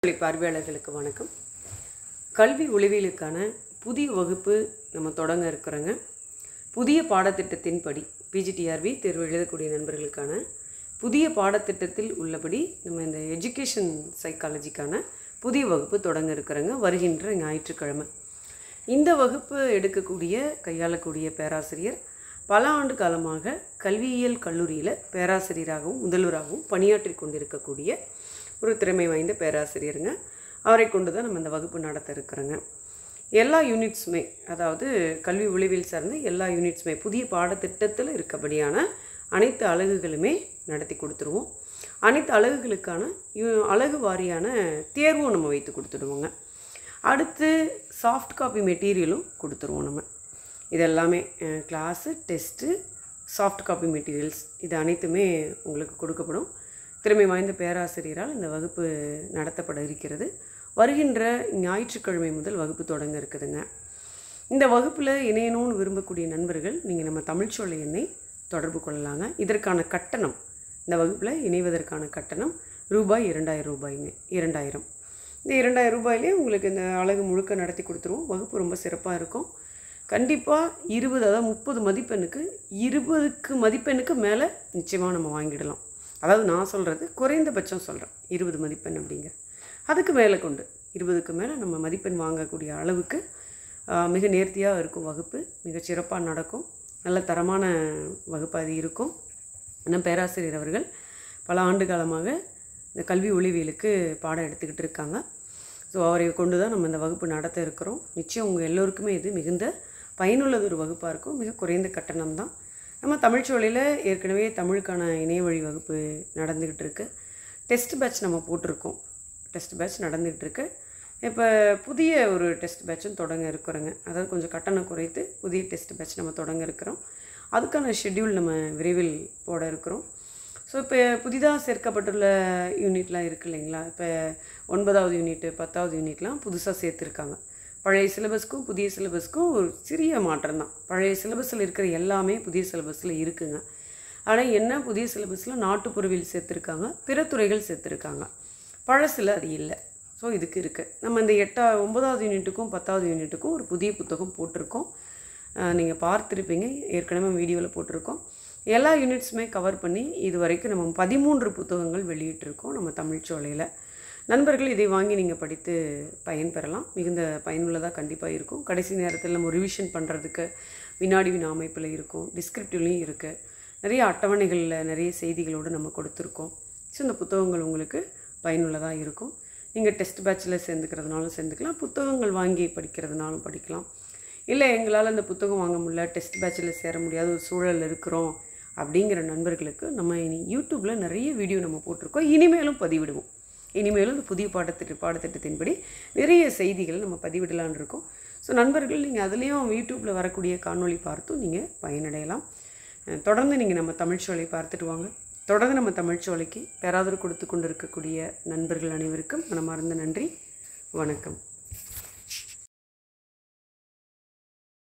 பார்வையாளர்களுக்கு வணக்கம். கல்வி உளவியலுக்கான புதிய வகுப்பு நம்ம தொடங்க இருக்கிறோங்க. புதிய பாடத்திட்டத்தின்படி பிஜிடிஆர்பி தேர்வு எழுதக்கூடிய நண்பர்களுக்கான புதிய பாடத்திட்டத்தில் உள்ளபடி நம்ம இந்த எஜுகேஷன் சைக்காலஜிக்கான புதிய வகுப்பு தொடங்க இருக்கிறோங்க. வருகின்ற ஞாயிற்றுக்கிழமை இந்த வகுப்பு கையாளக்கூடிய பேராசிரியர் பல ஆண்டு காலமாக கல்வியியல் கல்லூரியில் பேராசிரியராகவும் முதல்வராகவும் பணியாற்றி கொண்டிருக்கக்கூடிய ஒரு திறமை வாய்ந்த பேராசிரியருங்க. அவரை கொண்டு தான் நம்ம இந்த வகுப்பு நடத்த இருக்கிறோங்க. எல்லா யூனிட்ஸுமே, அதாவது கல்வி உளவியல் சார்ந்த எல்லா யூனிட்ஸுமே புதிய பாடத்திட்டத்தில் இருக்கபடியான அனைத்து அலகுகளுமே நடத்தி கொடுத்துருவோம். அனைத்து அலகுகளுக்கான அலகு வாரியான தேர்வும் நம்ம வைத்து கொடுத்துடுவோங்க. அடுத்து சாஃப்ட் காப்பி மெட்டீரியலும் கொடுத்துருவோம். நம்ம இதெல்லாமே class, test, soft copy materials இது அனைத்துமே உங்களுக்கு கொடுக்கப்படும். திறமை வாய்ந்த பேராசிரியரால் இந்த வகுப்பு நடத்தப்பட இருக்கிறது. வருகின்ற ஞாயிற்றுக்கிழமை முதல் வகுப்பு தொடங்க இருக்குதுங்க. இந்த வகுப்பில் இணையணும்னு விரும்பக்கூடிய நண்பர்கள் நீங்கள் நம்ம தமிழ்ச்சோலை எண்ணை தொடர்பு கொள்ளலாங்க. இதற்கான கட்டணம், இந்த வகுப்பில் இணைவதற்கான கட்டணம் ரூபாய் 2000. இந்த 2000 ரூபாயிலே உங்களுக்கு இந்த அலகு முழுக்க நடத்தி கொடுத்துருவோம். வகுப்பு ரொம்ப சிறப்பாக இருக்கும். கண்டிப்பாக 20, அதாவது 30 மதிப்பெண்ணுக்கு 20க்கு மதிப்பெண்ணுக்கு மேலே நிச்சயமாக நம்ம வாங்கிடலாம். அதாவது நான் சொல்கிறது குறைந்தபட்சம் சொல்கிறேன், 20 மதிப்பெண் அப்படிங்கிற. அதுக்கு மேலே கொண்டு 20க்கு மேலே நம்ம மதிப்பெண் வாங்கக்கூடிய அளவுக்கு மிக நேர்த்தியாக இருக்கும் வகுப்பு. மிக சிறப்பாக நடக்கும். நல்ல தரமான வகுப்பு அது இருக்கும். நம்ம பேராசிரியர் அவர்கள் பல ஆண்டு காலமாக இந்த கல்வி உளவியலுக்கு பாடம் எடுத்துக்கிட்டு இருக்காங்க. ஸோ அவரை கொண்டு தான் நம்ம இந்த வகுப்பு நடத்த இருக்கிறோம். நிச்சயம் உங்கள் எல்லோருக்குமே இது மிகுந்த பயனுள்ளது ஒரு வகுப்பாக இருக்கும். மிக குறைந்த கட்டணம் தான். நம்ம தமிழ்ச்சோலையில் ஏற்கனவே தமிழுக்கான இணைய வழி வகுப்பு நடந்துக்கிட்டு இருக்கு. டெஸ்ட் பேட்ச் நம்ம போட்டிருக்கோம். டெஸ்ட் பேட்ச் நடந்துகிட்டு இருக்கு. இப்போ புதிய ஒரு டெஸ்ட் பேட்சும் தொடங்க இருக்கிறோங்க. அதாவது கொஞ்சம் கட்டணம் குறைத்து புதிய டெஸ்ட் பேட்ச் நம்ம தொடங்க இருக்கிறோம். அதுக்கான ஷெட்யூல் நம்ம விரைவில் போட இருக்கிறோம். ஸோ இப்போ புதிதாக சேர்க்கப்பட்டுள்ள யூனிட்லாம் இருக்குது இல்லைங்களா? இப்போ 9வது யூனிட்டு 10வது யூனிட்லாம் புதுசாக சேர்த்துருக்காங்க. பழைய சிலபஸ்க்கும் புதிய சிலபஸ்க்கும் ஒரு சிறிய மாற்றம் தான். பழைய சிலபஸில் இருக்கிற எல்லாமே புதிய சிலபஸில் இருக்குங்க. ஆனால் என்ன, புதிய சிலபஸில் நாட்டுப்புறவியல் சேர்த்துருக்காங்க, பிற துறைகள் சேர்த்துருக்காங்க. பழசில் அது இல்லை. ஸோ இதுக்கு இருக்குது. நம்ம இந்த 9வது யூனிட்டுக்கும் 10வது யூனிட்டுக்கும் ஒரு புதிய புத்தகம் போட்டிருக்கோம். நீங்கள் பார்த்துருப்பீங்க, ஏற்கனவே வீடியோவில் போட்டிருக்கோம். எல்லா யூனிட்ஸுமே கவர் பண்ணி இது வரைக்கும் நம்ம 13 புத்தகங்கள் வெளியிட்டிருக்கோம் நம்ம தமிழ்ச்சோலையில். நண்பர்கள் இதை வாங்கி நீங்கள் படித்து பயன்பெறலாம். மிகுந்த பயனுள்ளதாக கண்டிப்பாக இருக்கும். கடைசி நேரத்தில் நம்ம ரிவிஷன் பண்ணுறதுக்கு வினாடி வினா அமைப்பில் இருக்கும், டிஸ்கிரிப்டிவ்லேயும் இருக்குது. நிறைய அட்டவணைகளில் நிறைய செய்திகளோடு நம்ம கொடுத்துருக்கோம். ஸோ இந்த புத்தகங்கள் உங்களுக்கு பயனுள்ளதாக இருக்கும். நீங்கள் டெஸ்ட் பேட்சில் சேர்ந்துக்கிறதுனாலும் சேர்ந்துக்கலாம், புத்தகங்கள் வாங்கி படிக்கிறதுனாலும் படிக்கலாம். இல்லை எங்களால் இந்த புத்தகம் வாங்க முடியல, டெஸ்ட் பேட்சில் சேர முடியாத ஒரு சூழல் இருக்கிறோம் அப்படிங்கிற நண்பர்களுக்கு நம்ம யூடியூப்பில் நிறைய வீடியோ நம்ம போட்டிருக்கோம். இனிமேலும் பதிவிடுவோம். இனிமேலும் இந்த புதிய பாடத்திட்டத்தின்படி நிறைய செய்திகள் நம்ம பதிவிடலான் இருக்கோம். ஸோ நண்பர்கள் நீங்கள் அதுலேயும் யூடியூப்பில் வரக்கூடிய காணொளி பார்த்தும் நீங்கள் பயனடையலாம். தொடர்ந்து நீங்கள் நம்ம தமிழ்ச்சோலை பார்த்துட்டு வாங்க. தொடர்ந்து நம்ம தமிழ்ச்சோலைக்கு பேராதரவு கொடுத்து கொண்டு இருக்கக்கூடிய நண்பர்கள் அனைவருக்கும் மனமார்ந்த நன்றி. வணக்கம்.